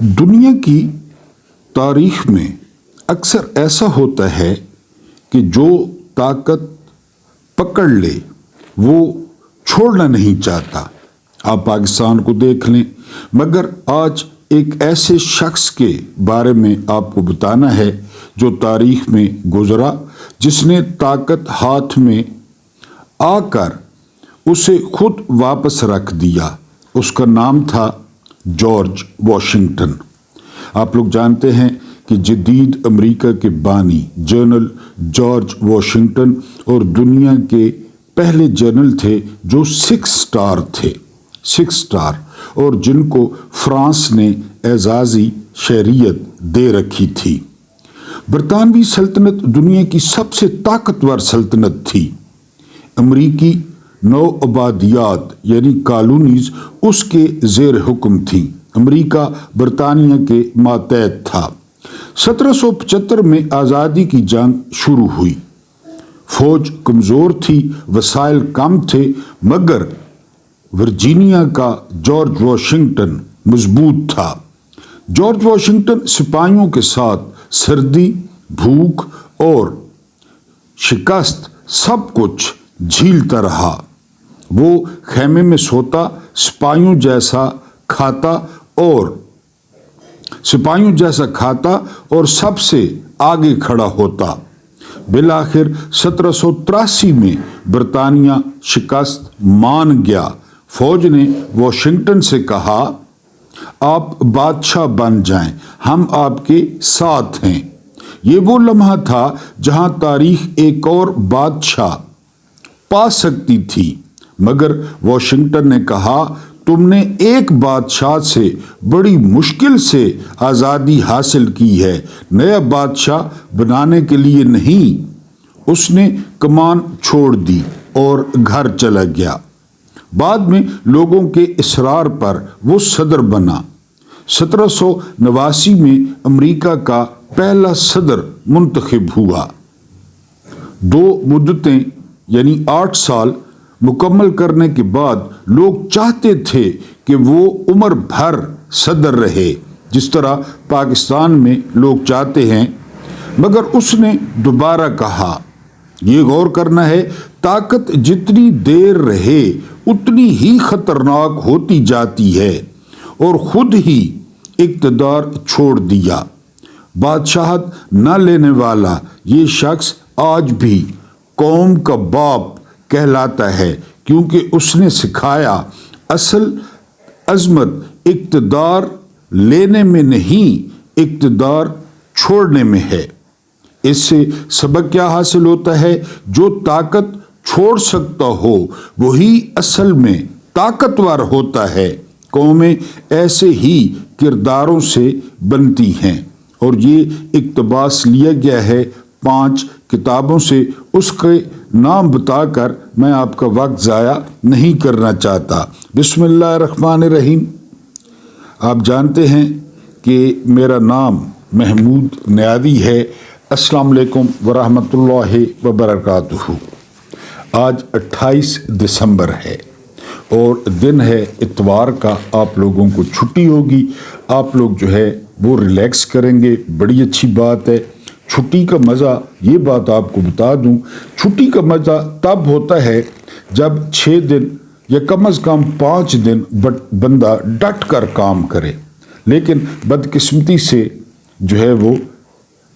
दुनिया की तारीख में अक्सर ऐसा होता है कि जो ताकत पकड़ ले वो छोड़ना नहीं चाहता। आप पाकिस्तान को देख लें, मगर आज एक ऐसे शख्स के बारे में आपको बताना है जो तारीख में गुजरा, जिसने ताकत हाथ में आकर उसे खुद वापस रख दिया। उसका नाम था जॉर्ज वॉशिंगटन। आप लोग जानते हैं कि जदीद अमेरिका के बानी जनरल जॉर्ज वॉशिंगटन और दुनिया के पहले जनरल थे जो 6 स्टार थे, 6 स्टार, और जिनको फ्रांस ने एजाज़ी शहरियत दे रखी थी। बरतानवी सल्तनत दुनिया की सबसे ताकतवर सल्तनत थी। अमरीकी नौ आबादियात यानी कॉलोनीज उसके ज़ेर हुक्म थी। अमेरिका बरतानिया के मातहत था। 1775 में आज़ादी की जंग शुरू हुई। फौज कमज़ोर थी, वसाइल कम थे, मगर वर्जीनिया का जॉर्ज वॉशिंगटन मजबूत था। जॉर्ज वॉशिंगटन सिपाहियों के साथ सर्दी, भूख और शिकस्त सब कुछ झीलता रहा। वो खेमे में सोता, सिपाहियों जैसा खाता और सबसे आगे खड़ा होता। बिलाखिर 1783 में बरतानिया शिकस्त मान गया। फौज ने वॉशिंगटन से कहा, आप बादशाह बन जाएं, हम आपके साथ हैं। ये वो लम्हा था जहां तारीख एक और बादशाह पा सकती थी, मगर वॉशिंगटन ने कहा, तुमने एक बादशाह से बड़ी मुश्किल से आज़ादी हासिल की है, नया बादशाह बनाने के लिए नहीं। उसने कमान छोड़ दी और घर चला गया। बाद में लोगों के इसरार पर वो सदर बना। 1789 में अमेरिका का पहला सदर मुंतखब हुआ। 2 मुद्दतें यानी 8 साल मुकम्मल करने के बाद लोग चाहते थे कि वो उम्र भर सदर रहे, जिस तरह पाकिस्तान में लोग चाहते हैं। मगर उसने दोबारा कहा, ये गौर करना है, ताकत जितनी देर रहे उतनी ही खतरनाक होती जाती है, और खुद ही इक़्तिदार छोड़ दिया। बादशाहत न लेने वाला ये शख्स आज भी कौम का बाप कहलाता है, क्योंकि उसने सिखाया असल अज़मत इक़्तिदार लेने में नहीं, इक़्तिदार छोड़ने में है। इससे सबक क्या हासिल होता है? जो ताकत छोड़ सकता हो वही असल में ताकतवर होता है। कौमें ऐसे ही किरदारों से बनती हैं, और ये इक़्तिबास लिया गया है 5 किताबों से। उसके नाम बताकर मैं आपका वक्त ज़ाया नहीं करना चाहता। बिस्मिल्लाहिर्रहमानिर्रहीम। आप जानते हैं कि मेरा नाम महमूद नियाज़ी है। अस्सलाम वालेकुम वरहमतुल्लाहि वबरकातुहू। आज 28 दिसंबर है और दिन है इतवार का। आप लोगों को छुट्टी होगी, आप लोग जो है वो रिलैक्स करेंगे, बड़ी अच्छी बात है। छुट्टी का मज़ा, ये बात आपको बता दूं, छुट्टी का मज़ा तब होता है जब 6 दिन या कम अज़ कम 5 दिन बंदा डट कर काम करे। लेकिन बदकिस्मती से जो है वो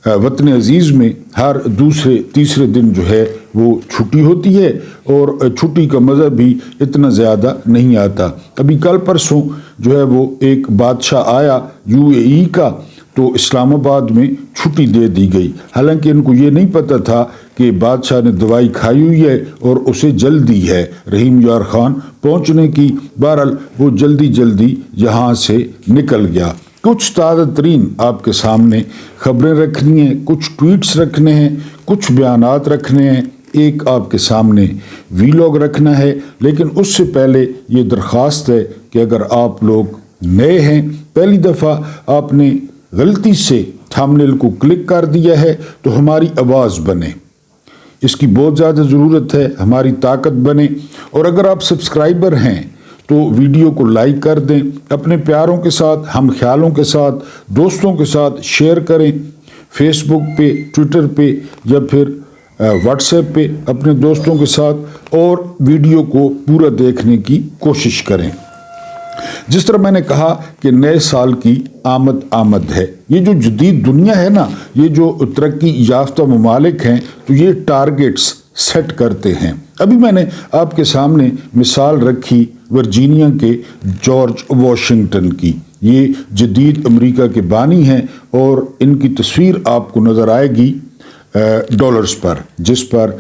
वतन अजीज़ में हर दूसरे तीसरे दिन जो है वो छुट्टी होती है, और छुट्टी का मज़ा भी इतना ज़्यादा नहीं आता। अभी कल परसों जो है वो एक बादशाह आया UAE का, तो इस्लामाबाद में छुट्टी दे दी गई। हालांकि इनको ये नहीं पता था कि बादशाह ने दवाई खाई हुई है और उसे जल्दी है रहीम यार खान पहुंचने की। बहरहाल वो जल्दी यहाँ से निकल गया। कुछ ताज़ा तरीन आपके सामने खबरें रखनी हैं, कुछ ट्वीट्स रखने हैं, कुछ बयानात रखने हैं, एक आपके सामने वीलॉग रखना है। लेकिन उससे पहले ये दरख्वास्त है कि अगर आप लोग नए हैं, पहली दफ़ा आपने गलती से थंबनेल को क्लिक कर दिया है, तो हमारी आवाज़ बने, इसकी बहुत ज़्यादा ज़रूरत है, हमारी ताकत बने। और अगर आप सब्सक्राइबर हैं تو ویڈیو کو لائک کر دیں، اپنے پیاروں کے ساتھ، ہم خیالوں کے ساتھ، دوستوں کے ساتھ شیئر کریں، فیس بک پہ، ٹویٹر پہ یا پھر واٹس ایپ پہ اپنے دوستوں کے ساتھ، اور ویڈیو کو پورا دیکھنے کی کوشش کریں۔ جس طرح میں نے کہا کہ نئے سال کی آمد ہے، یہ جو جدید دنیا ہے نا، یہ جو ترقی یافتہ ممالک ہیں، تو یہ ٹارگٹس سیٹ کرتے ہیں۔ ابھی میں نے آپ کے سامنے مثال رکھی ورجینیا کے جارج واشنگٹن کی، یہ جدید امریکہ کے بانی ہیں، اور ان کی تصویر آپ کو نظر آئے گی ڈالرز پر، جس پر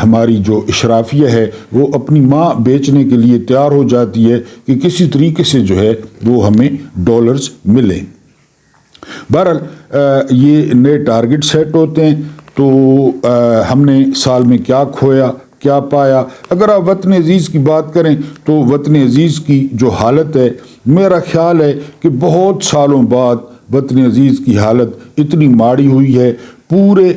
ہماری جو اشرافیہ ہے وہ اپنی ماں بیچنے کے لیے تیار ہو جاتی ہے کہ کسی طریقے سے جو ہے وہ ہمیں ڈالرز ملیں۔ بہرحال یہ نئے ٹارگٹ سیٹ ہوتے ہیں، تو ہم نے سال میں کیا کھویا، کیا پایا۔ اگر آپ وطن عزیز کی بات کریں تو وطن عزیز کی جو حالت ہے، میرا خیال ہے کہ بہت سالوں بعد وطن عزیز کی حالت اتنی ماڑی ہوئی ہے۔ پورے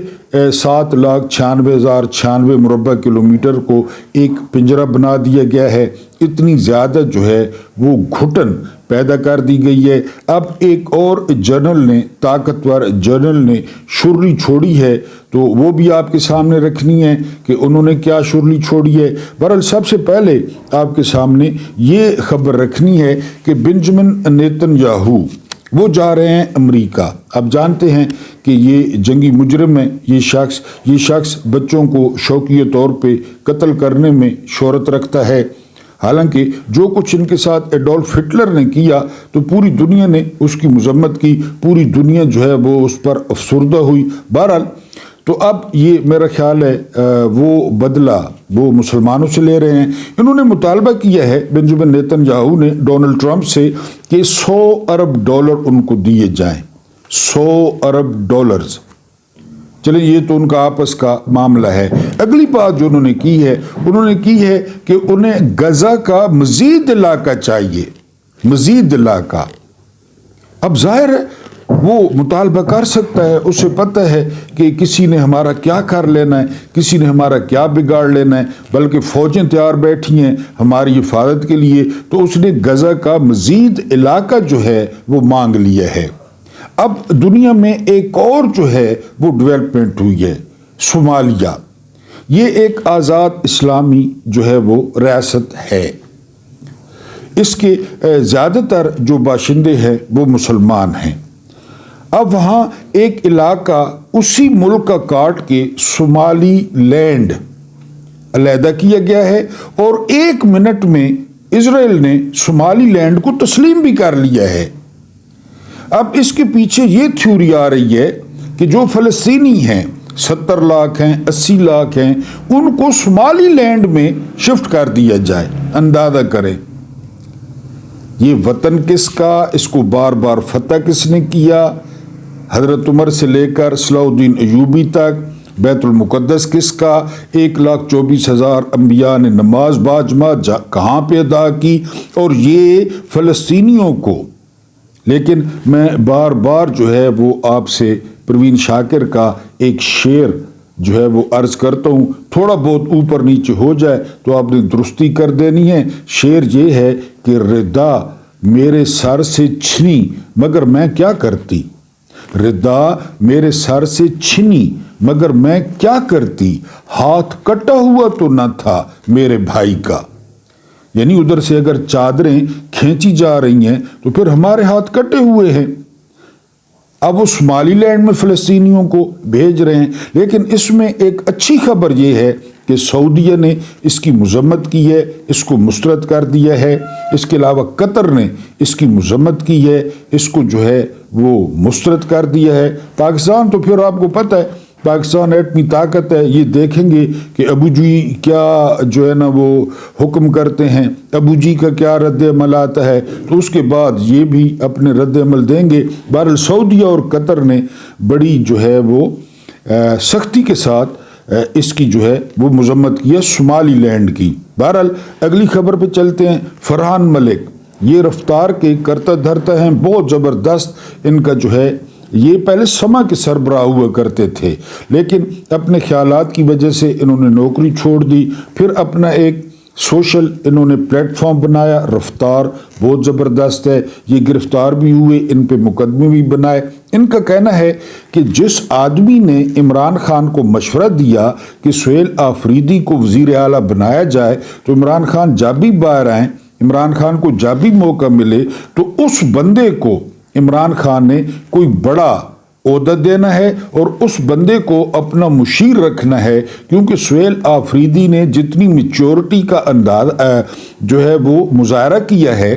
7,96,096 مربع کلومیٹر کو ایک پنجرہ بنا دیا گیا ہے، اتنی زیادہ جو ہے وہ گھٹن پیدا کر دی گئی ہے۔ اب ایک اور جنرل نے، طاقتور جنرل نے شرلی چھوڑی ہے، تو وہ بھی آپ کے سامنے رکھنی ہے کہ انہوں نے کیا شرلی چھوڑی ہے۔ بہرحال سب سے پہلے آپ کے سامنے یہ خبر رکھنی ہے کہ بنجمن نیتن یاہو وہ جا رہے ہیں امریکہ۔ اب جانتے ہیں کہ یہ جنگی مجرم ہے، یہ شخص بچوں کو شوقیہ طور پہ قتل کرنے میں شہرت رکھتا ہے۔ حالانکہ جو کچھ ان کے ساتھ ایڈولف ہٹلر نے کیا تو پوری دنیا نے اس کی مذمت کی، پوری دنیا جو ہے وہ اس پر افسردہ ہوئی۔ بہرحال تو اب یہ میرا خیال ہے وہ بدلہ وہ مسلمانوں سے لے رہے ہیں۔ انہوں نے مطالبہ کیا ہے، بنجمن نیتن یاہو نے، ڈونلڈ ٹرمپ سے کہ $100 ارب ان کو دیے جائیں، $100 ارب۔ چلیں یہ تو ان کا آپس کا معاملہ ہے۔ اگلی بات جو انہوں نے کی ہے کہ انہیں غزہ کا مزید علاقہ چاہیے، مزید علاقہ۔ اب ظاہر ہے وہ مطالبہ کر سکتا ہے، اسے پتہ ہے کہ کسی نے ہمارا کیا کر لینا ہے، کسی نے ہمارا کیا بگاڑ لینا ہے، بلکہ فوجیں تیار بیٹھی ہیں ہماری حفاظت کے لیے، تو اس نے غزہ کا مزید علاقہ جو ہے وہ مانگ لیا ہے۔ اب دنیا میں ایک اور جو ہے وہ ڈیولپمنٹ ہوئی ہے، صومالیہ۔ یہ ایک آزاد اسلامی جو ہے وہ ریاست ہے، اس کے زیادہ تر جو باشندے ہیں وہ مسلمان ہیں۔ اب وہاں ایک علاقہ اسی ملک کا کاٹ کے صومالی لینڈ علیحدہ کیا گیا ہے، اور 1 منٹ میں اسرائیل نے صومالی لینڈ کو تسلیم بھی کر لیا ہے۔ اب اس کے پیچھے یہ تھیوری آ رہی ہے کہ جو فلسطینی ہیں، 70 لاکھ ہیں، 80 لاکھ ہیں، ان کو صومالی لینڈ میں شفٹ کر دیا جائے۔ اندازہ کریں یہ وطن کس کا، اس کو بار بار فتح کس نے کیا، حضرت عمر سے لے کر صلاح الدین ایوبی تک، بیت المقدس کس کا، 1,24,000 انبیاء نے نماز باجماعت کہاں پہ ادا کی، اور یہ فلسطینیوں کو۔ لیکن میں بار بار جو ہے وہ آپ سے پروین شاکر کا ایک شعر جو ہے وہ عرض کرتا ہوں، تھوڑا بہت اوپر نیچے ہو جائے تو آپ نے درستی کر دینی ہے۔ شعر یہ ہے کہ ردا میرے سر سے چھنی مگر میں کیا کرتی، ردا میرے سر سے چھنی مگر میں کیا کرتی، ہاتھ کٹا ہوا تو نہ تھا میرے بھائی کا۔ یعنی ادھر سے اگر چادریں کھینچی جا رہی ہیں تو پھر ہمارے ہاتھ کٹے ہوئے ہیں۔ اب وہ صومالی لینڈ میں فلسطینیوں کو بھیج رہے ہیں، لیکن اس میں ایک اچھی خبر یہ ہے کہ سعودیہ نے اس کی مذمت کی ہے، اس کو مسترد کر دیا ہے۔ اس کے علاوہ قطر نے اس کی مذمت کی ہے، اس کو جو ہے وہ مسترد کر دیا ہے۔ پاکستان تو پھر آپ کو پتہ ہے پاکستان ایٹمی طاقت ہے، یہ دیکھیں گے کہ ابو جی کیا جو ہے نا وہ حکم کرتے ہیں، ابو جی کا کیا رد عمل آتا ہے، تو اس کے بعد یہ بھی اپنے رد عمل دیں گے۔ بہرحال سعودیہ اور قطر نے بڑی جو ہے وہ سختی کے ساتھ اس کی جو ہے وہ مذمت کی ہے صومالی لینڈ کی۔ بہرحال اگلی خبر پہ چلتے ہیں۔ فرحان ملک یہ رفتار کے کرتا دھرتا ہیں، بہت زبردست ان کا جو ہے، یہ پہلے سما کے سربراہ ہوا کرتے تھے، لیکن اپنے خیالات کی وجہ سے انہوں نے نوکری چھوڑ دی، پھر اپنا ایک सोशल इन्होंने प्लेटफॉर्म बनाया, रफ्तार बहुत ज़बरदस्त है, ये गिरफ्तार भी हुए, इन पे मुकदमे भी बनाए। इनका कहना है कि जिस आदमी ने इमरान खान को मशवरा दिया कि सुहेल आफरीदी को वज़ीर आला बनाया जाए, तो इमरान खान जब भी बाहर आए, इमरान खान को जब भी मौका मिले, तो उस बंदे को इमरान खान ने कोई बड़ा ओहदा देना है और उस बंदे को अपना मुशीर रखना है, क्योंकि सुहेल आफरीदी ने जितनी मैच्योरिटी का अंदाज जो है वो मुजाहरा किया है,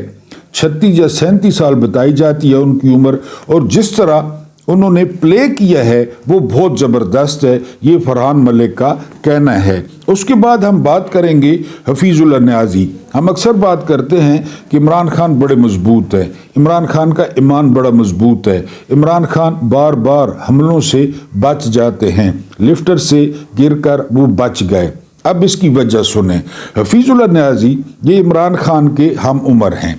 36 या 37 साल बताई जाती है उनकी उम्र, और जिस तरह उन्होंने प्ले किया है वो बहुत ज़बरदस्त है, ये फरहान मलिक का कहना है। उसके बाद हम बात करेंगे हफीजुल्लाह न्याजी। हम अक्सर बात करते हैं कि इमरान खान बड़े मजबूत है, इमरान खान का ईमान बड़ा मजबूत है, इमरान खान बार बार हमलों से बच जाते हैं, लिफ्टर से गिरकर वो बच गए। अब इसकी वजह सुने। हफीजुल्लाह न्याजी ये इमरान खान के हम उम्र हैं,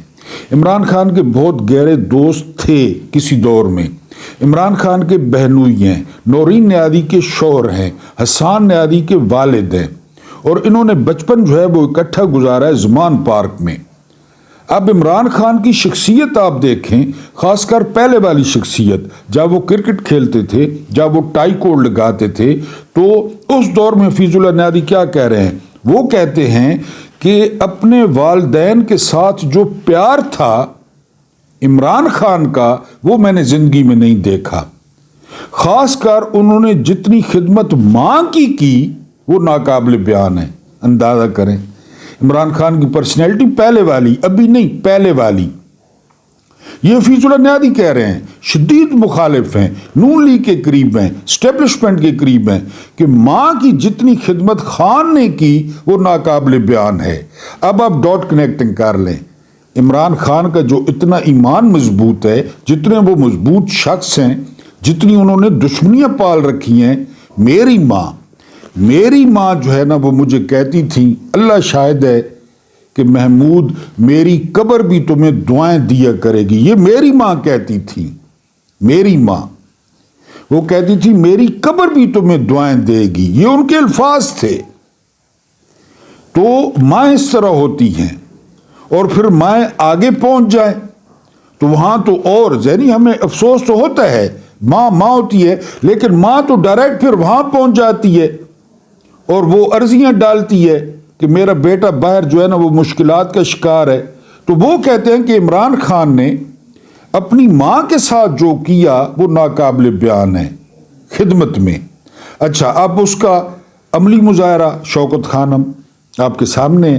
इमरान खान के बहुत गहरे दोस्त थे किसी दौर में, इमरान खान के बहनोई हैं, नौरीन न्यादी के शौहर हैं, हसन न्यादी के वालिद हैं, और इन्होंने बचपन जो है वो इकट्ठा गुजारा है ज़मान पार्क में। अब इमरान खान की शख्सियत आप देखें, ख़ासकर पहले वाली शख्सियत, जब वो क्रिकेट खेलते थे, जब वो टाई कोट लगाते थे, तो उस दौर में हफीजुल्लाह न्यादी क्या कह रहे हैं? वो कहते हैं कि अपने वालिदैन के साथ जो प्यार था इमरान खान का, वो मैंने ज़िंदगी में नहीं देखा। ख़ासकर उन्होंने जितनी खिदमत माँ की वो नाकाबिल बयान है। अंदाज़ा करें इमरान खान की पर्सनैलिटी पहले वाली, अभी नहीं पहले वाली। ये हफीजुल्लाह न्यादी कह रहे हैं, शदीद मुखालिफ हैं, नून लीग के करीब हैं, स्टेब्लिशमेंट के करीब हैं, कि माँ की जितनी खिदमत खान ने की वो नाकाबिल बयान है। अब आप डॉट कनेक्टिंग कर लें, इमरान खान का जो इतना ईमान मजबूत है, जितने वो मजबूत शख्स हैं, जितनी उन्होंने दुश्मनियाँ पाल रखी हैं, मेरी माँ जो है ना वो मुझे कहती थी, अल्लाह शाहिद है कि महमूद मेरी कब्र भी तुम्हें दुआएं दिया करेगी। ये मेरी माँ कहती थी, मेरी माँ वो कहती थी मेरी कब्र भी तुम्हें दुआएं देगी, ये उनके अल्फाज थे। तो माँ इस तरह होती हैं, और फिर माँ आगे पहुंच जाए तो वहाँ तो और ज़हनी हमें अफसोस तो होता है, माँ होती है, लेकिन माँ तो डायरेक्ट फिर वहाँ पहुंच जाती है और वो अर्जियाँ डालती है कि मेरा बेटा बाहर जो है ना वो मुश्किलात का शिकार है। तो वो कहते हैं कि इमरान खान ने अपनी माँ के साथ जो किया वो नाकाबिल बयान है खिदमत में। अच्छा, अब उसका अमली मुजाहरा शौकत खानम आपके सामने,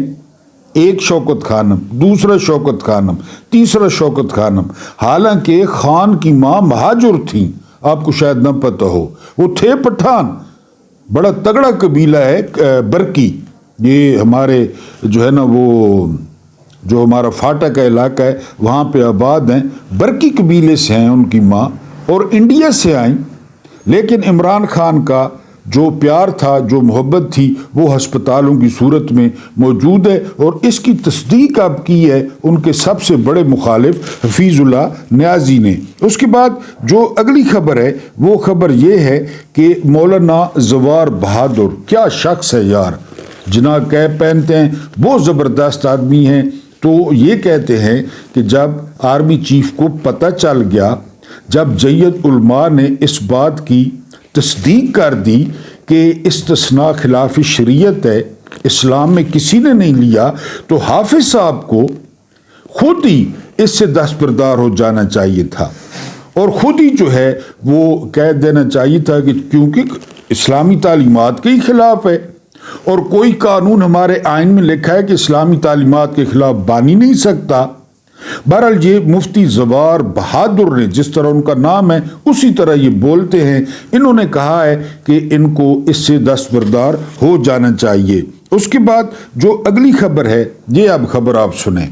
एक शौकत खानम, दूसरा शौकत खानम, तीसरा शौकत खानम। हालांकि खान की माँ महाजुर थी, आपको शायद न पता हो, वो थे पठान, बड़ा तगड़ा कबीला है बरकी, ये हमारे जो है ना वो जो हमारा फाटा का इलाका है वहाँ पे आबाद हैं, बरकी कबीले से हैं उनकी माँ, और इंडिया से आई। लेकिन इमरान खान का जो प्यार था, जो मोहब्बत थी, वो हस्पतालों की सूरत में मौजूद है, और इसकी तस्दीक अब की है उनके सबसे बड़े मुखालिफ हफीजुल्लाह न्याजी ने। उसके बाद जो अगली खबर है वो खबर ये है कि मौलाना जवार बहादुर, क्या शख्स है यार, जिना कैप पहनते हैं, बहुत ज़बरदस्त आदमी हैं। तो ये कहते हैं कि जब आर्मी चीफ को पता चल गया, जब जय्यत उलमा ने इस बात की तस्दीक कर दी कि इस्तिस्ना खिलाफ शरीयत है, इस्लाम में किसी ने नहीं लिया, तो हाफिज साहब को खुद ही इससे दस्तबरदार हो जाना चाहिए था, और ख़ुद ही जो है वो कह देना चाहिए था कि क्योंकि इस्लामी तालीमात के ही खिलाफ है, और कोई कानून हमारे आइन में लिखा है कि इस्लामी तालीमात के खिलाफ बन ही नहीं सकता। बहरहाल ये मुफ्ती जवार बहादुर ने, जिस तरह उनका नाम है उसी तरह ये बोलते हैं, इन्होंने कहा है कि इनको इससे दस्तबरदार हो जाना चाहिए। उसके बाद जो अगली खबर है, ये अब खबर आप सुने।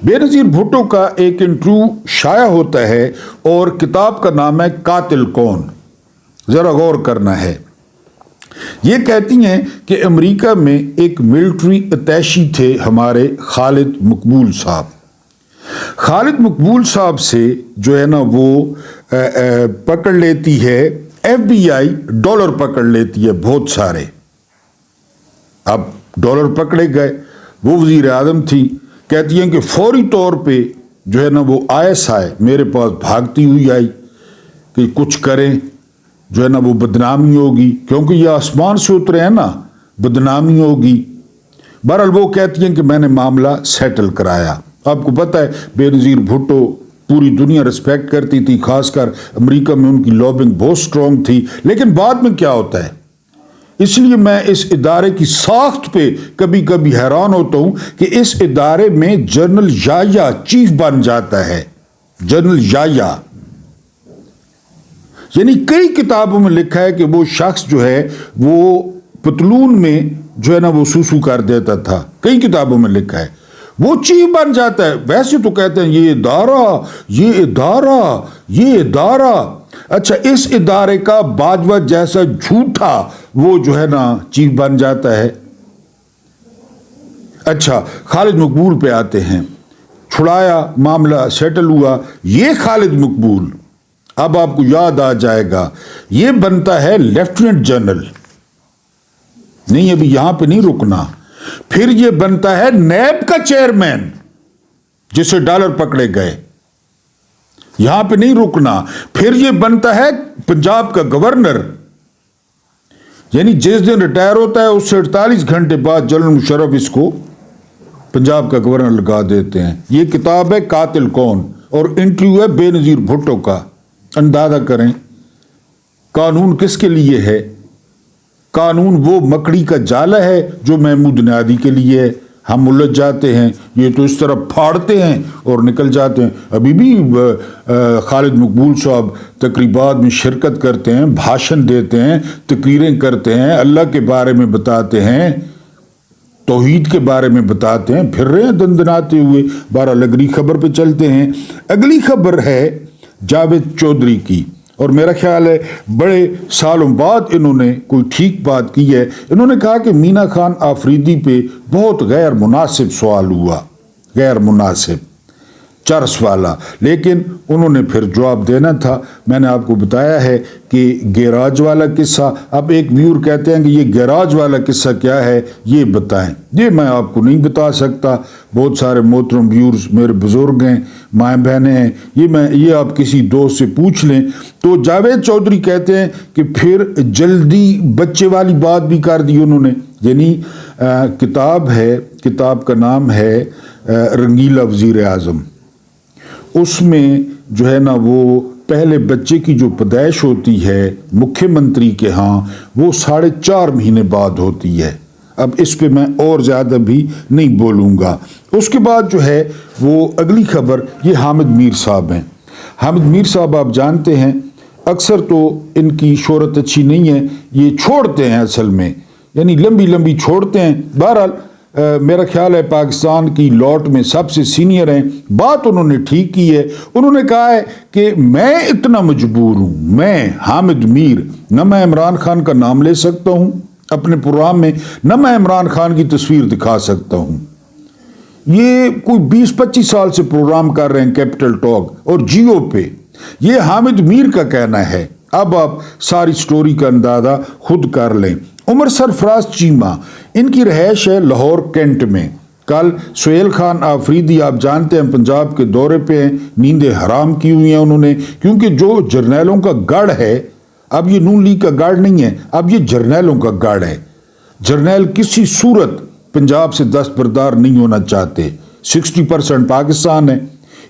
बेनज़ीर भुट्टो का एक इंटरव्यू शाया होता है और किताब का नाम है कातिल कौन, ज़रा गौर करना है। ये कहती हैं कि अमेरिका में एक मिलिट्री अटैची थे हमारे खालिद मकबूल साहब। खालिद मकबूल साहब से जो है ना वो पकड़ लेती है FBI, डॉलर पकड़ लेती है बहुत सारे। अब डॉलर पकड़े गए, وہ वज़ीर आज़म थी, कहती हैं कि फौरी तौर पे जो है ना वो ISI मेरे पास भागती हुई आई कि कुछ करें, जो है ना वो बदनामी होगी, क्योंकि ये आसमान से उतरे हैं ना, बदनामी होगी। बहरहाल वो कहती हैं कि मैंने मामला सेटल कराया। आपको पता है बेनज़ीर भुट्टो पूरी दुनिया रिस्पेक्ट करती थी, खासकर अमेरिका में उनकी लॉबिंग बहुत स्ट्रॉन्ग थी। लेकिन बाद में क्या होता है, इसलिए मैं इस इदारे की साख्त पे कभी कभी हैरान होता हूं कि इस इदारे में जनरल याया चीफ बन जाता है। जनरल याया, यानी कई किताबों में लिखा है कि वो शख्स जो है वो पतलून में जो है ना वो सूसू कर देता था, कई किताबों में लिखा है, वो चीफ बन जाता है। वैसे तो कहते हैं ये इदारा, ये इदारा, ये इदारा। अच्छा, इस इदारे का बाजवा जैसा झूठा वो जो है ना चीफ बन जाता है। अच्छा, खालिद मकबूल पे आते हैं, छुड़ाया, मामला सेटल हुआ। ये खालिद मकबूल, अब आपको याद आ जाएगा, ये बनता है लेफ्टिनेंट जनरल। नहीं, अभी यहां पे नहीं रुकना। फिर ये बनता है नैब का चेयरमैन, जिसे डॉलर पकड़े गए, यहां पे नहीं रुकना। फिर ये बनता है पंजाब का गवर्नर, यानी जिस दिन रिटायर होता है उससे 48 घंटे बाद जनरल मुशर्रफ इसको पंजाब का गवर्नर लगा देते हैं। ये किताब है कातिल कौन, और इंटरव्यू है बेनज़ीर भुट्टो का। अंदाजा करें कानून किसके लिए है। कानून वो मकड़ी का जाला है जो महमूद नियादी के लिए है। हम उलझ जाते हैं, ये तो इस तरह फाड़ते हैं और निकल जाते हैं। अभी भी खालिद मकबूल साहब तकरीबात में शिरकत करते हैं, भाषण देते हैं, तकरीरें करते हैं, अल्लाह के बारे में बताते हैं, तौहीद के बारे में बताते हैं, फिर रहे हैं दंदनाते हुए। 12 अगली खबर पे चलते हैं। अगली खबर है जावेद चौधरी की, और मेरा ख्याल है बड़े सालों बाद इन्होंने कोई ठीक बात की है। इन्होंने कहा कि मीना खान आफरीदी पे बहुत गैर मुनासिब सवाल हुआ, गैर मुनासिब, चर्स वाला, लेकिन उन्होंने फिर जवाब देना था। मैंने आपको बताया है कि गैराज वाला किस्सा, अब एक व्यूअर कहते हैं कि ये गैराज वाला किस्सा क्या है, ये बताएं। ये मैं आपको नहीं बता सकता, बहुत सारे मोहतरम व्यूअर्स मेरे बुजुर्ग हैं, माएँ बहनें हैं, ये आप किसी दोस्त से पूछ लें। तो जावेद चौधरी कहते हैं कि फिर जल्दी बच्चे वाली बात भी कर दी उन्होंने, यानी किताब है, किताब का नाम है रंगीला वज़ीर आज़म। उसमें जो है ना वो पहले बच्चे की जो पैदाइश होती है मुख्यमंत्री के यहाँ, वो 4.5 महीने बाद होती है। अब इस पे मैं और ज़्यादा भी नहीं बोलूँगा। उसके बाद जो है वो अगली खबर, ये हामिद मीर साहब हैं। हामिद मीर साहब आप जानते हैं, अक्सर तो इनकी शोहरत अच्छी नहीं है, ये छोड़ते हैं असल में, यानी लंबी लंबी छोड़ते हैं। बहरहाल मेरा ख्याल है पाकिस्तान की लॉट में सबसे सीनियर हैं। बात उन्होंने ठीक की है। उन्होंने कहा है कि मैं इतना मजबूर हूँ, मैं हामिद मीर, न मैं इमरान खान का नाम ले सकता हूँ अपने प्रोग्राम में, न मैं इमरान खान की तस्वीर दिखा सकता हूँ। ये कोई 20-25 साल से प्रोग्राम कर रहे हैं कैपिटल टॉक और जियो पे। ये हामिद मीर का कहना है। अब आप सारी स्टोरी का अंदाजा खुद कर लें। उमर सरफराज चीमा, इनकी रहायश है लाहौर कैंट में। कल सुहेल खान आफरीदी आप जानते हैं पंजाब के दौरे पे हैं, नींदें हराम की हुई हैं उन्होंने, क्योंकि जो जर्नैलों का गढ़ है, अब ये नून लीग का गढ़ नहीं है, अब ये जर्नैलों का गढ़ है। जर्नैल किसी सूरत पंजाब से दस्तबरदार नहीं होना चाहते। 60% पाकिस्तान है।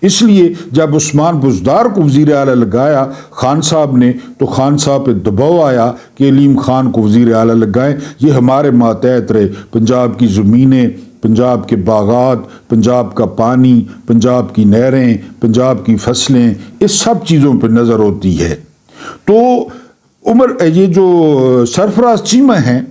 इसलिए जब उस्मान बुज़दार को वज़ीर आला लगाया खान साहब ने, तो खान साहब पे दबाव आया कि अलीम खान को वज़ीर आला लगाएं। ये हमारे मातहत रहे। पंजाब की ज़मीनें, पंजाब के बागात, पंजाब का पानी, पंजाब की नहरें, पंजाब की फसलें, इस सब चीज़ों पर नज़र होती है। तो उमर, ये जो सरफराज चीमा हैं,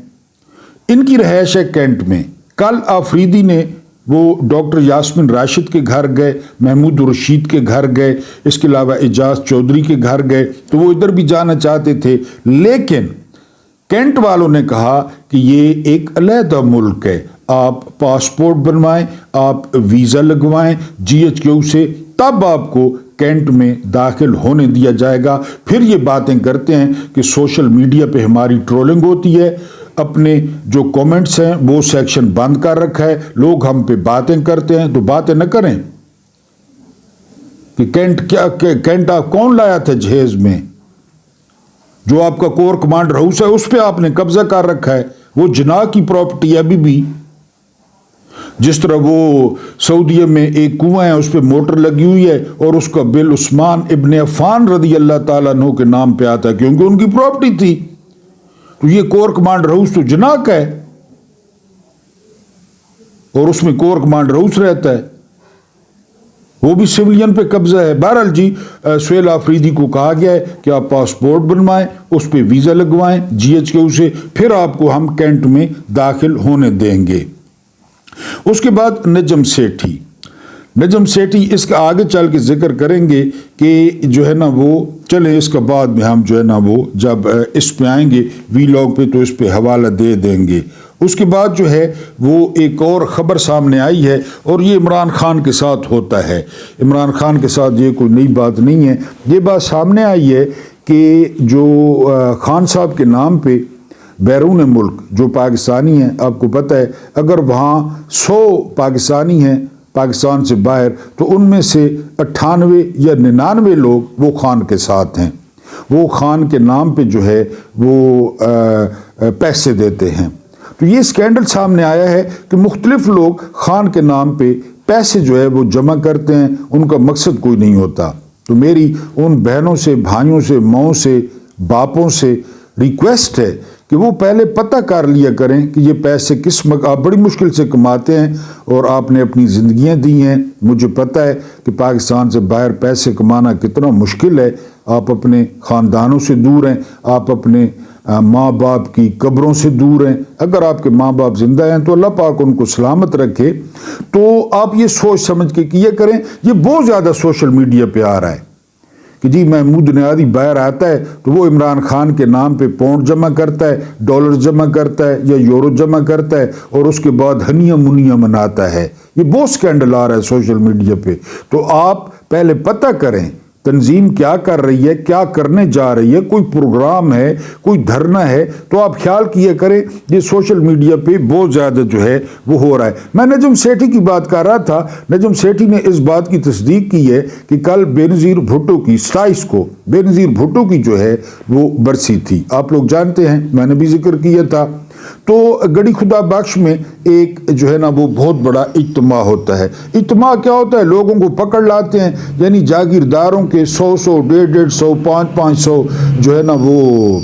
इनकी रहायश है कैंट में। कल आफरीदी ने वो डॉक्टर यास्मीन राशिद के घर गए, महमूद रशीद के घर गए, इसके अलावा एजाज चौधरी के घर गए, तो वो इधर भी जाना चाहते थे, लेकिन कैंट वालों ने कहा कि ये एक अलहदा मुल्क है, आप पासपोर्ट बनवाएं, आप वीज़ा लगवाएं GHQ से, तब आपको कैंट में दाखिल होने दिया जाएगा। फिर ये बातें करते हैं कि सोशल मीडिया पे हमारी ट्रोलिंग होती है। اپنے جو کامنٹس ہیں وہ سیکشن بند کر رکھا ہے. لوگ ہم پہ باتیں کرتے ہیں تو باتیں نہ کریں کہ کینٹ آپ کون لایا تھا جہیز میں. جو آپ کا کور کمانڈر ہاؤس ہے اس پہ آپ نے قبضہ کر رکھا ہے, وہ جناح کی پراپرٹی ابھی بھی. جس طرح وہ سعودیہ میں ایک کنواں ہے اس پہ موٹر لگی ہوئی ہے اور اس کا بل عثمان ابن عفان رضی اللہ تعالیٰ عنہ کے نام پہ آتا ہے کیونکہ ان کی پراپرٹی تھی. تو یہ کور کمانڈر ہاؤس تو جناح کا ہے اور اس میں کور کمانڈر ہاؤس رہتا ہے, وہ بھی سویلین پہ قبضہ ہے. بہرحال جی سہیل آفریدی کو کہا گیا ہے کہ آپ پاسپورٹ بنوائیں, اس پہ ویزا لگوائیں GHQ سے, پھر آپ کو ہم کینٹ میں داخل ہونے دیں گے. اس کے بعد نجم سیٹھی اس کا آگے چل کے ذکر کریں گے کہ جو ہے نا وہ چلیں اس کا بعد میں ہم جو ہے نا وہ جب اس پہ آئیں گے وی لاگ پہ تو اس پہ حوالہ دے دیں گے. اس کے بعد جو ہے وہ ایک اور خبر سامنے آئی ہے اور یہ عمران خان کے ساتھ ہوتا ہے. عمران خان کے ساتھ یہ کوئی نئی بات نہیں ہے. یہ بات سامنے آئی ہے کہ جو خان صاحب کے نام پہ بیرون ملک جو پاکستانی ہیں, آپ کو پتہ ہے اگر وہاں 100 پاکستانی ہیں پاکستان سے باہر تو ان میں سے 98 یا 99 لوگ وہ خان کے ساتھ ہیں. وہ خان کے نام پہ جو ہے وہ پیسے دیتے ہیں. تو یہ سکینڈل سامنے آیا ہے کہ مختلف لوگ خان کے نام پہ پیسے جو ہے وہ جمع کرتے ہیں, ان کا مقصد کوئی نہیں ہوتا. تو میری ان بہنوں سے, بھائیوں سے, ماؤں سے, باپوں سے ریکویسٹ ہے کہ وہ پہلے پتہ کر لیا کریں کہ یہ پیسے آپ بڑی مشکل سے کماتے ہیں اور آپ نے اپنی زندگیاں دی ہیں. مجھے پتہ ہے کہ پاکستان سے باہر پیسے کمانا کتنا مشکل ہے. آپ اپنے خاندانوں سے دور ہیں, آپ اپنے ماں باپ کی قبروں سے دور ہیں. اگر آپ کے ماں باپ زندہ ہیں تو اللہ پاک ان کو سلامت رکھے. تو آپ یہ سوچ سمجھ کے کیا کریں. یہ بہت زیادہ سوشل میڈیا پہ آ رہا ہے کہ جی محمود نیازی باہر آتا ہے تو وہ عمران خان کے نام پہ پاؤنڈ جمع کرتا ہے, ڈالر جمع کرتا ہے یا یورو جمع کرتا ہے اور اس کے بعد ہنیاں منیاں مناتا ہے. یہ بہت سکینڈل آ رہا ہے سوشل میڈیا پہ. تو آپ پہلے پتہ کریں تنظیم کیا کر رہی ہے, کیا کرنے جا رہی ہے. کوئی پروگرام ہے, کوئی دھرنا ہے تو آپ خیال کیا کریں. یہ سوشل میڈیا پہ بہت زیادہ جو ہے وہ ہو رہا ہے. میں نجم سیٹھی کی بات کر رہا تھا. نجم سیٹھی نے اس بات کی تصدیق کی ہے کہ کل بےنظیر بھٹو کی 27 کو بےنظیر بھٹو کی جو ہے وہ برسی تھی. آپ لوگ جانتے ہیں, میں نے بھی ذکر کیا تھا. تو گڑی خدا بخش میں ایک جو ہے نا وہ بہت بڑا اجتماع ہوتا ہے. اجتماع کیا ہوتا ہے؟ لوگوں کو پکڑ لاتے ہیں, یعنی جاگیرداروں کے 100 150 500 جو ہے نا وہ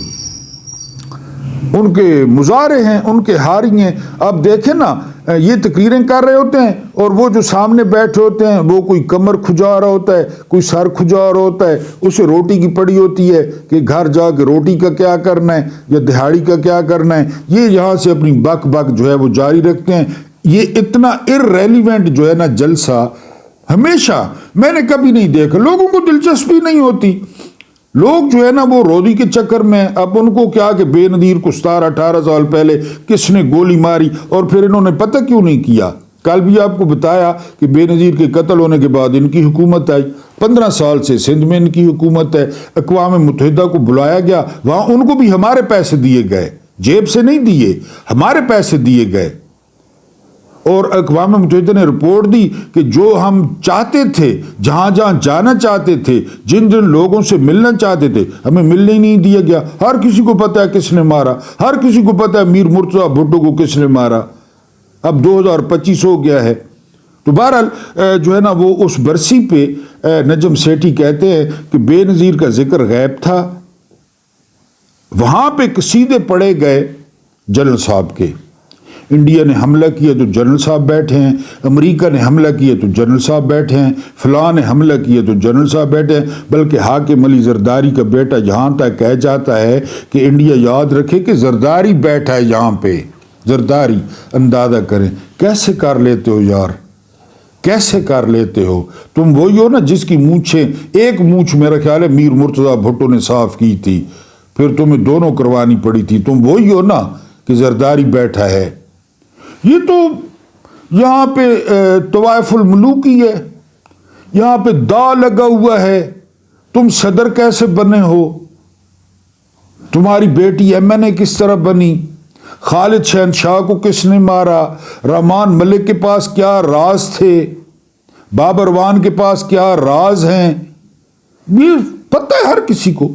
ان کے مظاہرے ہیں, ان کے ہاری ہیں. آپ دیکھیں نا یہ تقریریں کر رہے ہوتے ہیں اور وہ جو سامنے بیٹھے ہوتے ہیں وہ کوئی کمر کھجا رہا ہوتا ہے, کوئی سر کھجا رہا ہوتا ہے, اسے روٹی کی پڑی ہوتی ہے کہ گھر جا کے روٹی کا کیا کرنا ہے یا دہاڑی کا کیا کرنا ہے. یہ یہاں سے اپنی بک جو ہے وہ جاری رکھتے ہیں. یہ اتنا ارریلیونٹ جو ہے نا جلسہ ہمیشہ میں نے کبھی نہیں دیکھا. لوگوں کو دلچسپی نہیں ہوتی. لوگ جو ہے نا وہ روزی کے چکر میں, اب ان کو کیا کہ بے نظیر کو 17-18 سال پہلے کس نے گولی ماری اور پھر انہوں نے پتہ کیوں نہیں کیا. کل بھی آپ کو بتایا کہ بے نظیر کے قتل ہونے کے بعد ان کی حکومت آئی. 15 سال سے سندھ میں ان کی حکومت ہے. اقوام متحدہ کو بلایا گیا, وہاں ان کو بھی ہمارے پیسے دیے گئے, جیب سے نہیں دیے, ہمارے پیسے دیے گئے. اور اقوام متحدہ نے رپورٹ دی کہ جو ہم چاہتے تھے, جہاں جہاں جانا چاہتے تھے, جن جن لوگوں سے ملنا چاہتے تھے, ہمیں ملنے ہی نہیں دیا گیا. ہر کسی کو پتہ ہے کس نے مارا, ہر کسی کو پتہ ہے میر مرتضیٰ بھٹو کو کس نے مارا. اب 2025 ہو گیا ہے. تو بہرحال جو ہے نا وہ اس برسی پہ نجم سیٹھی کہتے ہیں کہ بے نظیر کا ذکر غیب تھا. وہاں پہ قصیدے پڑھے گئے جنرل صاحب کے. انڈیا نے حملہ کیا تو جنرل صاحب بیٹھے ہیں, امریکہ نے حملہ کیا تو جنرل صاحب بیٹھے ہیں, فلاں نے حملہ کیا تو جنرل صاحب بیٹھے ہیں. بلکہ حاکم علی زرداری کا بیٹا یہاں تک کہہ جاتا ہے کہ انڈیا یاد رکھے کہ زرداری بیٹھا ہے یہاں پہ. زرداری اندازہ کریں کیسے کر لیتے ہو یار, کیسے کر لیتے ہو تم. وہی ہو نا جس کی مونچھیں, ایک مونچھ میرا خیال ہے میر مرتضیٰ بھٹو نے صاف کی تھی, پھر تمہیں دونوں کروانی پڑی تھی. تم وہی ہو نا کہ زرداری بیٹھا ہے. یہ تو یہاں پہ طوائف الملوکی ہے, یہاں پہ دا لگا ہوا ہے. تم صدر کیسے بنے ہو, تمہاری بیٹی MNA کس طرح بنی, خالد شہنشاہ کو کس نے مارا، رحمان ملک کے پاس کیا راز تھے، بابر وان کے پاس کیا راز ہیں، یہ پتہ ہے ہر کسی کو۔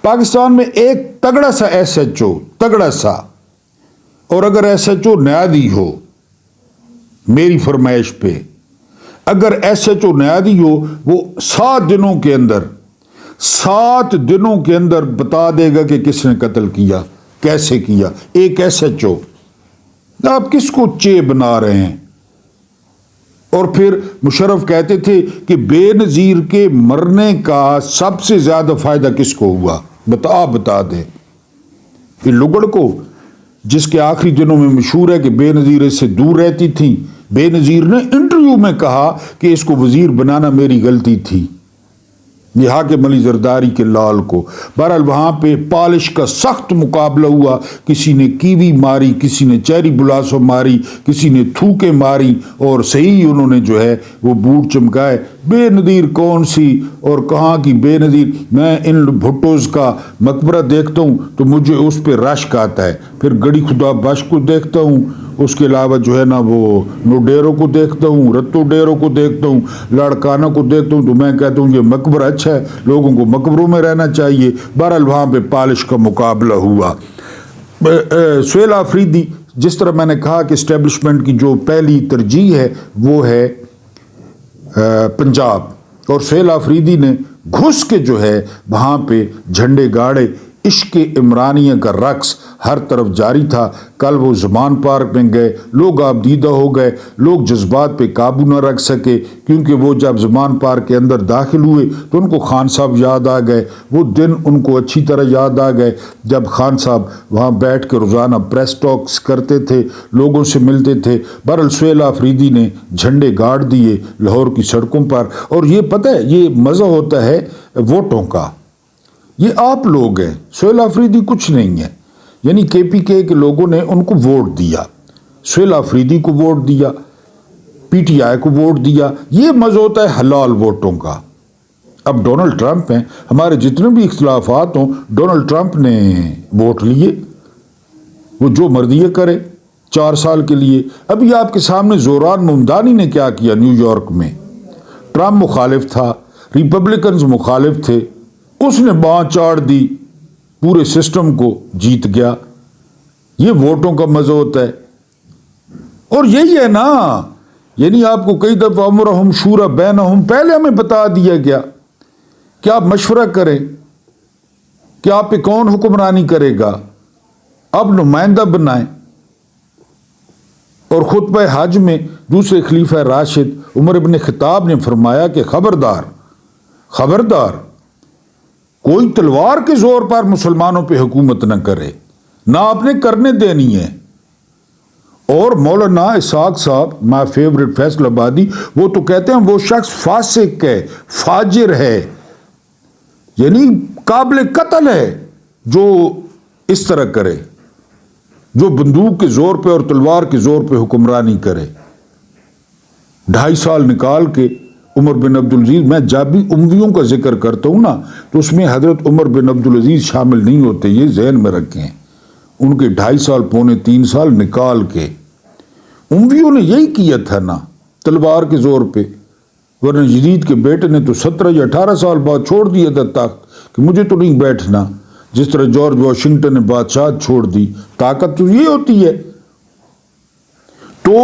پاکستان میں ایک تگڑا سا ایس ایچ او، تگڑا سا، اور اگر ایس ایچ او نیادی ہو میری فرمائش پہ، اگر ایس ایچ او نیادی ہو، وہ 7 دنوں کے اندر بتا دے گا کہ کس نے قتل کیا، کیسے کیا۔ ایک ایس ایچ او، آپ کس کو چے بنا رہے ہیں؟ اور پھر مشرف کہتے تھے کہ بے نظیر کے مرنے کا سب سے زیادہ فائدہ کس کو ہوا، بتا دے۔ یہ لگڑ کو، جس کے آخری دنوں میں مشہور ہے کہ بے نظیر اس سے دور رہتی تھی، بے نظیر نے انٹرویو میں کہا کہ اس کو وزیر بنانا میری غلطی تھی، یہ حاکم علی زرداری کے لال کو۔ بہرحال وہاں پہ پالش کا سخت مقابلہ ہوا، کسی نے کیوی ماری، کسی نے چیری بلاسو ماری، کسی نے تھوکے ماری، اور صحیح انہوں نے جو ہے وہ بوٹ چمکائے۔ بے نظیر کون سی اور کہاں کی بے نظیر؟ میں ان بھٹوز کا مقبرہ دیکھتا ہوں تو مجھے اس پہ رشک آتا ہے، پھر گڑی خدا بخش کو دیکھتا ہوں، اس کے علاوہ جو ہے نا وہ نوڈیرو کو دیکھتا ہوں، رتو ڈیرو کو دیکھتا ہوں، لاڑکانہ کو دیکھتا ہوں، تو میں کہتا ہوں یہ مقبرہ اچھا ہے، لوگوں کو مقبروں میں رہنا چاہیے۔ بہرحال وہاں پہ پالش کا مقابلہ ہوا۔ سہیل آفریدی، جس طرح میں نے کہا کہ اسٹیبلشمنٹ کی جو پہلی ترجیح ہے وہ ہے پنجاب، اور سہیل آفریدی نے گھس کے جو ہے وہاں پہ جھنڈے گاڑے۔ عشق عمرانیہ کا رقص ہر طرف جاری تھا۔ کل وہ زمان پارک میں گئے، لوگ آبدیدہ ہو گئے، لوگ جذبات پہ قابو نہ رکھ سکے، کیونکہ وہ جب زمان پارک کے اندر داخل ہوئے تو ان کو خان صاحب یاد آ گئے، وہ دن ان کو اچھی طرح یاد آ گئے جب خان صاحب وہاں بیٹھ کے روزانہ پریس ٹاکس کرتے تھے، لوگوں سے ملتے تھے۔ بہرحال سہیل آفریدی نے جھنڈے گاڑ دیے لاہور کی سڑکوں پر، اور یہ پتہ ہے یہ مزہ ہوتا ہے ووٹوں کا، یہ آپ لوگ ہیں، سہیل آفریدی کچھ نہیں ہے، یعنی کے پی کے لوگوں نے ان کو ووٹ دیا، سہیل آفریدی کو ووٹ دیا، پی ٹی آئی کو ووٹ دیا، یہ مزہ ہوتا ہے حلال ووٹوں کا۔ اب ڈونلڈ ٹرمپ ہیں، ہمارے جتنے بھی اختلافات ہوں، ڈونلڈ ٹرمپ نے ووٹ لیے، وہ جو مرضی کرے 4 سال کے لیے۔ ابھی آپ کے سامنے زوران ممدانی نے کیا کیا نیو یارک میں، ٹرمپ مخالف تھا، ریپبلکنز مخالف تھے، اس نے بانھ چاڑ دی، پورے سسٹم کو جیت گیا۔ یہ ووٹوں کا مزہ ہوتا ہے، اور یہی ہے نا، یعنی آپ کو کئی دفعہ امرہم شورا بینہم پہلے ہمیں بتا دیا گیا کہ آپ مشورہ کریں کہ آپ پہ کون حکمرانی کرے گا، اب نمائندہ بنائیں۔ اور خطبہ حج میں دوسرے خلیفہ راشد عمر ابن خطاب نے فرمایا کہ خبردار کوئی تلوار کے زور پر مسلمانوں پہ حکومت نہ کرے، نہ آپ نے کرنے دینی ہے۔ اور مولانا اسحاق صاحب، مائی فیوریٹ فیصل آبادی، وہ تو کہتے ہیں وہ شخص فاسق ہے، فاجر ہے، یعنی قابل قتل ہے جو اس طرح کرے، جو بندوق کے زور پہ اور تلوار کے زور پہ حکمرانی کرے۔ 2.5 سال نکال کے عمر بن عبدالعزیز، میں جب بھی امویوں کا ذکر کرتا ہوں نا تو اس میں حضرت عمر بن عبدالعزیز شامل نہیں ہوتے، یہ ذہن میں رکھیں۔ ان کے 2.5 سال پونے 3 سال نکال کے امویوں نے یہی کیا تھا نا، تلوار کے زور پہ، ورنہ یزید کے بیٹے نے تو 17 یا 18 سال بعد چھوڑ دیا تھا تخت کہ مجھے تو نہیں بیٹھنا، جس طرح جارج واشنگٹن نے بادشاہ چھوڑ دی۔ طاقت تو یہ ہوتی ہے۔ تو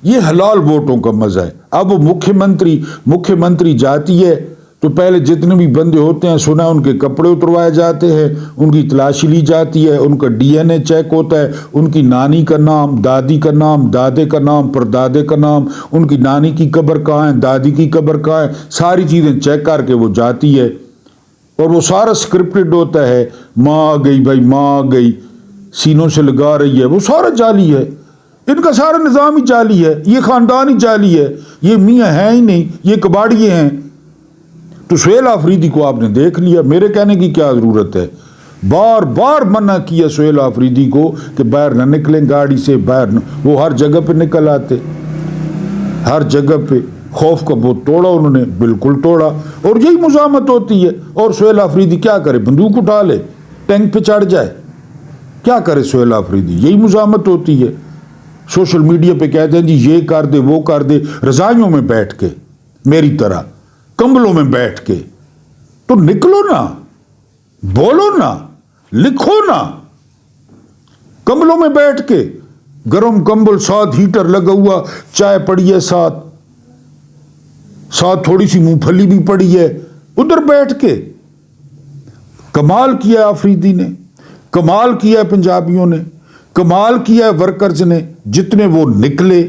یہ حلال ووٹوں کا مزہ ہے۔ اب وہ مکھیہ منتری جاتی ہے تو پہلے جتنے بھی بندے ہوتے ہیں، سنا ان کے کپڑے اتروائے جاتے ہیں، ان کی تلاشی لی جاتی ہے، ان کا ڈی این اے چیک ہوتا ہے، ان کی نانی کا نام، دادی کا نام، دادے کا نام، پردادے کا نام، ان کی نانی کی قبر کہاں ہے، دادی کی قبر کہاں ہے، ساری چیزیں چیک کر کے وہ جاتی ہے، اور وہ سارا سکرپٹڈ ہوتا ہے۔ ماں آ گئی بھائی، ماں آ گئی، سینوں سے لگا رہی ہے، وہ سارا جعلی ہے، ان کا سارا نظام ہی جعلی ہے، یہ خاندان ہی جعلی ہے، یہ میاں ہیں ہی نہیں، یہ کباڑیے ہیں۔ تو سہیل آفریدی کو آپ نے دیکھ لیا، میرے کہنے کی کیا ضرورت ہے، بار بار منع کیا سہیل آفریدی کو کہ باہر نہ نکلیں گاڑی سے، باہر نہ، وہ ہر جگہ پہ نکل آتے، ہر جگہ پہ خوف کا بہت توڑا انہوں نے، بالکل توڑا، اور یہی مزاحمت ہوتی ہے۔ اور سہیل آفریدی کیا کرے، بندوق اٹھا لے، ٹینک پہ چڑھ جائے، क्या करे सुहेल आफरीदी, यही मुजामत होती है। सोशल मीडिया पे कहते हैं जी ये कर दे वो कर दे, रजाइयों में बैठ के, मेरी तरह कंबलों में बैठ के। तो निकलो ना, बोलो ना, लिखो ना। कंबलों में बैठ के, गरम कंबल, साथ हीटर लगा हुआ, चाय पड़ी है साथ थोड़ी सी मूंगफली भी पड़ी है, उधर बैठ के। कमाल किया आफरीदी ने, कमाल किया पंजाबियों ने, कमाल किया वर्कर्स ने, जितने वो निकले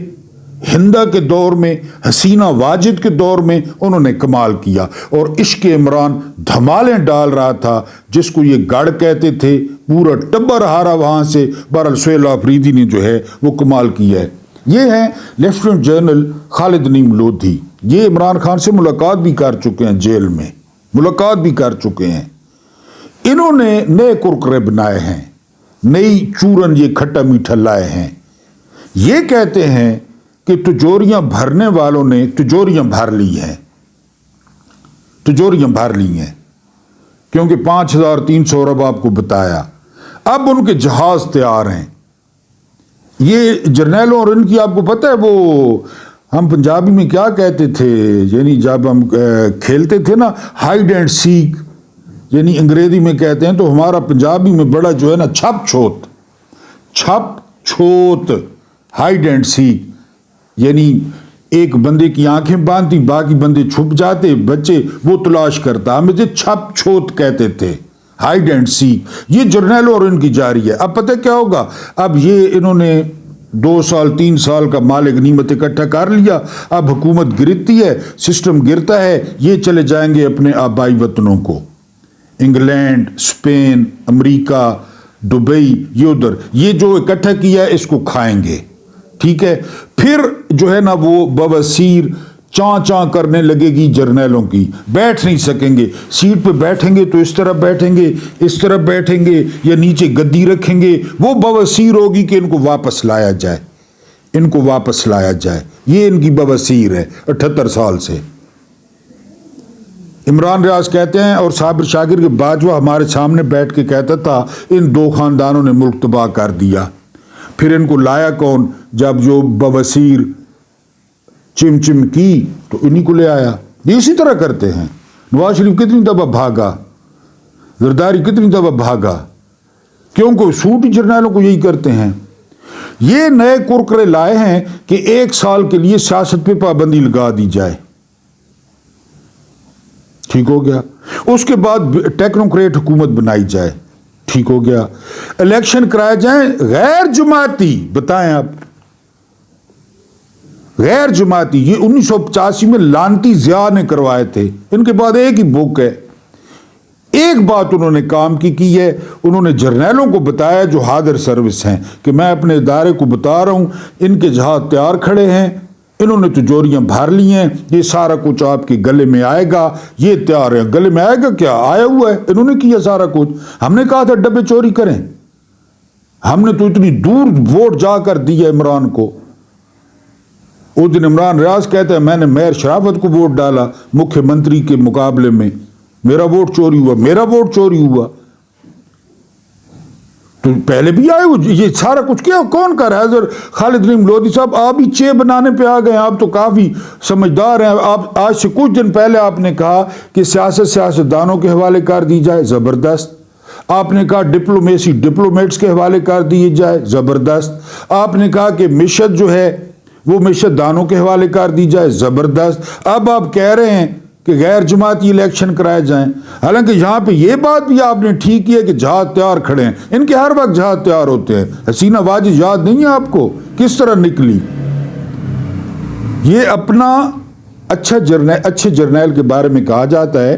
हिंदा के दौर में, हसीना वाजिद के दौर में, उन्होंने कमाल किया। और इश्क इमरान धमालें डाल रहा था, जिसको ये गढ़ कहते थे, पूरा टब्बर हारा वहां से। बहरहाल सुहेल आफरीदी ने जो है वो कमाल किया है। ये हैं लेफ्टिनेंट जनरल खालिद नईम लोधी। ये इमरान खान से मुलाकात भी कर चुके हैं, जेल में मुलाकात भी कर चुके हैं। इन्होंने नए कुरकुरे बनाए हैं, नई चूरन ये खट्टा मीठा लाए हैं। ये कहते हैं कि तिजोरियां भरने वालों ने तिजोरियां भर ली हैं, तिजोरियां भर ली हैं, क्योंकि 5300 अरब आपको बताया। अब उनके जहाज तैयार हैं। ये जर्नैलों और इनकी आपको पता है, वो हम पंजाबी में क्या कहते थे, यानी जब हम खेलते थे ना हाइड एंड सीक, यानी अंग्रेजी में कहते हैं, तो हमारा पंजाबी में बड़ा जो है ना छप छोत, हाइड एंड सीक, यानी एक बंदे की आंखें बांधती, बाकी बंदे छुप जाते, बच्चे वो तलाश करता, हम इसे छप छोत कहते थे, हाइड एंड सीक। ये जर्नैलों और इनकी जारी है। अब पता क्या होगा, अब ये इन्होंने 2 साल 3 साल का माल गनीमत इकट्ठा कर लिया, अब हुकूमत गिरती है, सिस्टम गिरता है, ये चले जाएंगे अपने आबाई वतनों को, इंग्लैंड, स्पेन, अमेरिका, दुबई, ये उधर, ये जो इकट्ठा किया है इसको खाएंगे, ठीक है। फिर जो है ना वो बवासीर चां करने लगेगी जर्नैलों की, बैठ नहीं सकेंगे, सीट पे बैठेंगे तो इस तरफ बैठेंगे, इस तरफ बैठेंगे, या नीचे गद्दी रखेंगे, वो बवासीर होगी कि इनको वापस लाया जाए, इनको वापस लाया जाए। ये इनकी बवासीर है 78 साल से। इमरान रियाज कहते हैं, और साबिर शाकिर के बाजवा हमारे सामने बैठ के कहता था, इन 2 खानदानों ने मुल्क तबाह कर दिया। फिर इनको लाया कौन, जब जो बवासीर चिम की तो इन्हीं को ले आया। ये इसी तरह करते हैं। नवाज शरीफ कितनी दफा भागा, जरदारी कितनी दफा भागा, क्योंकि सूटी जर्नैलों को यही करते हैं। ये नए कुरकुरे लाए हैं कि 1 साल के लिए सियासत पे पाबंदी लगा दी जाए, ठीक हो गया। उसके बाद टेक्नोक्रेट हुकूमत बनाई जाए, ठीक हो गया। इलेक्शन कराए जाएं गैर जमाती, बताएं आप, गैर जमाती। ये 1985 में लानती जिया ने करवाए थे। इनके बाद एक ही बुक है। एक बात उन्होंने काम की है, उन्होंने जर्नैलों को बताया जो हाजिर सर्विस हैं कि मैं अपने इदारे को बता रहा हूं, इनके जहाज तैयार खड़े हैं, इन्होंने तिजोरियां भर ली हैं, ये सारा कुछ आपके गले में आएगा, ये तैयार है। गले में आएगा क्या, आया हुआ है, इन्होंने किया सारा कुछ। हमने कहा था डब्बे चोरी करें, हमने तो इतनी दूर वोट जाकर दिया इमरान को। उस दिन इमरान रियाज कहते हैं मैंने मेयर शराफत को वोट डाला मुख्यमंत्री के मुकाबले में, मेरा वोट चोरी हुआ, मेरा वोट चोरी हुआ। तो पहले भी आए, ये सारा कुछ क्या कौन कर रहा है? सर खालिद नईम लोधी साहब, आप ही चे बनाने पे आ गए, आप तो काफी समझदार हैं। आप आज से कुछ दिन पहले आपने कहा कि सियासतदानों के हवाले कर दी जाए, जबरदस्त। आपने कहा डिप्लोमेसी डिप्लोमेट्स के हवाले कर दी जाए, जबरदस्त। आपने कहा कि मिशत जो है वो मिशत दानों के हवाले कर दी जाए, जबरदस्त। अब आप कह रहे हैं कि गैर जमाती इलेक्शन कराए जाएं। हालांकि यहां पे ये बात भी आपने ठीक की है कि जहाज तैयार खड़े हैं, इनके हर वक्त जहाज तैयार होते हैं। हसीना वाजिद याद नहीं है आपको किस तरह निकली? ये अपना अच्छे जर्नैल के बारे में कहा जाता है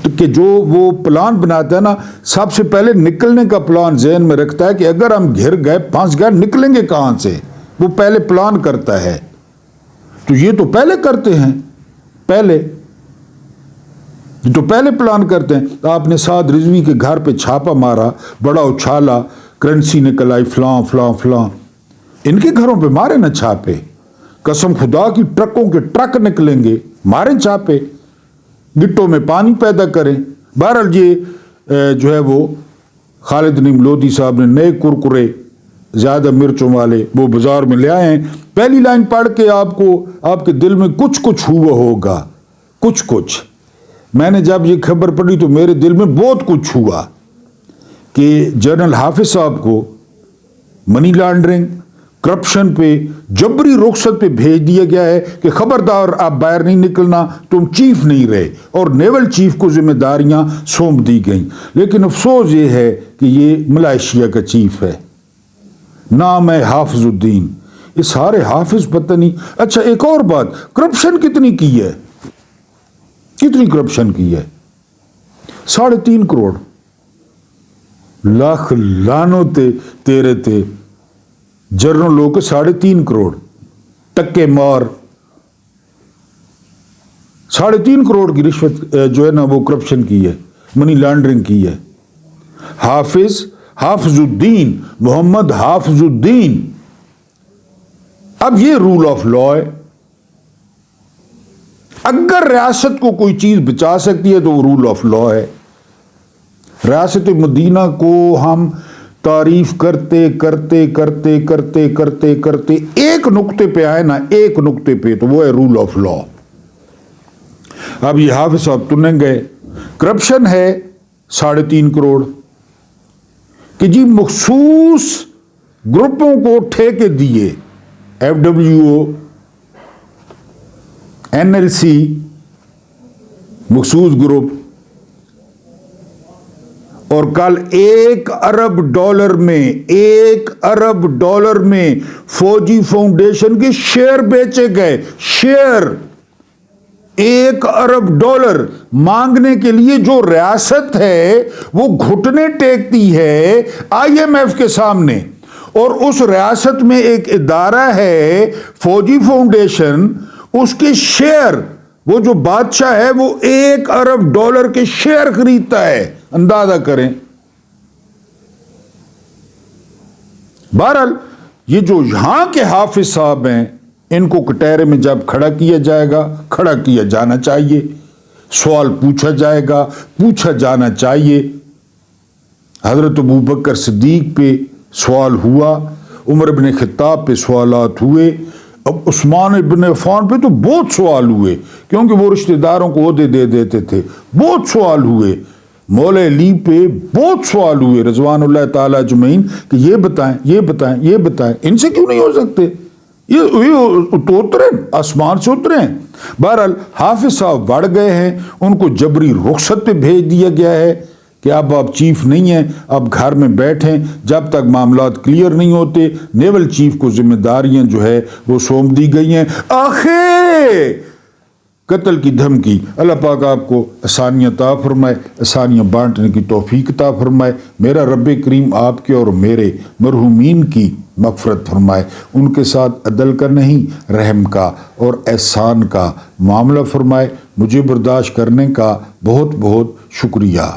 कि जो वो प्लान बनाता है ना, सबसे पहले निकलने का प्लान ज़हन में रखता है कि अगर हम घिर गए, फंस गए, निकलेंगे कहां से, वो पहले प्लान करता है। तो ये तो पहले करते हैं, पहले प्लान करते हैं। आपने साद रिजवी के घर पे छापा मारा, बड़ा उछाला, करेंसी निकल आई, फलां फलां फलां। इनके घरों पे मारे ना छापे, कसम खुदा की, ट्रकों के ट्रक निकलेंगे, मारे छापे, गिट्टों में पानी पैदा करें। बहरहाल ये जो है वो खालिद नईम लोधी साहब ने नए कुरकुरे ज़्यादा मिर्चों वाले वो बाजार में ले आए हैं। पहली लाइन पढ़ के आपको आपके दिल में कुछ कुछ हुआ होगा, कुछ कुछ। मैंने जब ये खबर पढ़ी तो मेरे दिल में बहुत कुछ हुआ कि जनरल हाफिज साहब को मनी लॉन्ड्रिंग, करप्शन पे, जबरी रुखसत पे भेज दिया गया है कि खबरदार आप बाहर नहीं निकलना, तुम चीफ नहीं रहे, और नेवल चीफ को जिम्मेदारियां सौंप दी गई। लेकिन अफसोस ये है कि ये मलेशिया का चीफ है, नाम है हाफिजुद्दीन। ये सारे हाफिज पता नहीं। अच्छा एक और बात, करप्शन कितनी की है, कितनी करप्शन की है? 3.5 करोड़। लाख लानो तेरे ते जर्नल लोग 3.5 करोड़ टक्के मार, 3.5 करोड़ की रिश्वत जो है ना वो करप्शन की है, मनी लॉन्ड्रिंग की है। हाफिजुद्दीन, मोहम्मद हाफिजुद्दीन। अब ये रूल ऑफ लॉ है। अगर रियासत को कोई चीज बचा सकती है तो वो रूल ऑफ लॉ है। रियासत मदीना को हम तारीफ करते करते करते करते करते करते एक नुक्ते पे आए ना, एक नुक्ते पे, तो वो है रूल ऑफ लॉ। अब ये हाफिज साहब तुने गए, करप्शन है 3.5 करोड़ कि जी मखसूस ग्रुपों को ठेके दिए, FWO, NLC, मखसूस ग्रुप, और कल $1 अरब में फौजी फाउंडेशन के शेयर बेचे गए। शेयर $1 अरब मांगने के लिए जो रियासत है वो घुटने टेकती है IMF के सामने, और उस रियासत में एक इदारा है फौजी फाउंडेशन, उसके शेयर, वो जो बादशाह है वो $1 अरब के शेयर खरीदता है। अंदाजा करें। बहरहाल ये जो यहां के हाफिज साहब हैं, इनको कटहरे में जब खड़ा किया जाएगा, खड़ा किया जाना चाहिए, सवाल पूछा जाएगा, पूछा जाना चाहिए। हजरत अबू बकर सिद्दीक पे सवाल हुआ, उमर इब्न खत्ताब पे सवालात हुए, अब उस्मान इब्न अफ़्फ़ान पे तो बहुत सवाल हुए क्योंकि वो रिश्तेदारों को ओहदे दे देते थे। बहुत सवाल हुए। मौला अली पे बहुत सवाल हुए रज़वानुल्लाह ताला अजमईन कि ये बताएं, ये बताएं, ये बताएं, इनसे क्यों नहीं हो सकते? ये तो उतरे, आसमान से उतरे हैं। बहरहाल हाफिज साहब बढ़ गए हैं, उनको जबरी रुखसत पे भेज दिया गया है कि अब आप चीफ नहीं हैं, अब घर में बैठें जब तक मामलात क्लियर नहीं होते। नेवल चीफ को जिम्मेदारियां जो है वो सौंप दी गई हैं। आखिर कत्ल की धमकी, अल्लाह पाक आपको आसानियाँ अता फरमाए, आसानियाँ बांटने की तौफीक अता फरमाए। मेरा रब करीम आपके और मेरे मरहूमीन की मग़फ़िरत फरमाए, उनके साथ अदल का नहीं रहम का और एहसान का मामला फरमाए। मुझे बर्दाश्त करने का बहुत बहुत शुक्रिया।